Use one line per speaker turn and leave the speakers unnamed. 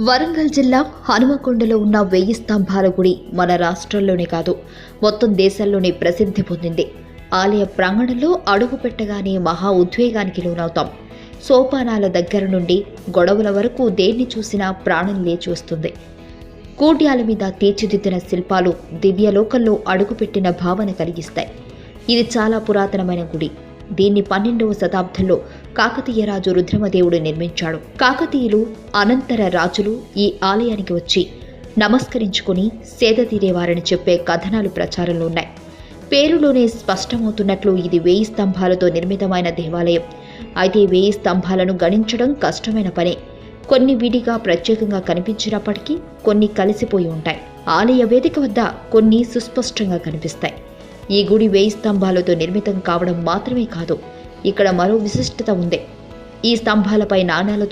వరంగల్ జిల్లా హనుమకొండలో ఉన్న 1000 స్తంభాల గుడి మన రాష్ట్రంలోనే కాదు మొత్తం దేశంలోనే ప్రసిద్ధి పొందింది. ఆలయ ప్రాంగణంలో అడుగు పెట్టగానే మహా ఉద్వేగానికి లోనవుతాం. సోపానాల దగ్గర నుండి గొడవల వరకు దేన్ని చూసినా ప్రాణం లేచి వస్తుంది. కూడ్యాల మీద తీర్చిదిద్దిన శిల్పాలు దివ్యలోకంలో అడుగుపెట్టిన భావన కలిగిస్తాయి. ఇది చాలా పురాతనమైన గుడి. దీన్ని 12వ శతాబ్దంలో కాకతీయ రాజు రుద్రమదేవుడు నిర్మించాడు. కాకతీయులు అనంతర రాజులు ఈ ఆలయానికి వచ్చి నమస్కరించుకుని సేద తీరేవారని చెప్పే కథనాలు ప్రచారంలో ఉన్నాయి. పేరులోనే స్పష్టమవుతున్నట్లు ఇది 1000 స్తంభాలతో నిర్మితమైన దేవాలయం. అయితే 1000 స్తంభాలను గణించడం కష్టమైన పనే. కొన్ని విడిగా ప్రత్యేకంగా కనిపించినప్పటికీ కొన్ని కలిసిపోయి ఉంటాయి. ఆలయ వేదిక వద్ద కొన్ని సుస్పష్టంగా కనిపిస్తాయి. ఈ గుడి 1000 స్తంభాలతో నిర్మితం కావడం మాత్రమే కాదు, ఇక్కడ మరో విశిష్టత ఉంది. ఈ స్తంభాలపై నాణాలతో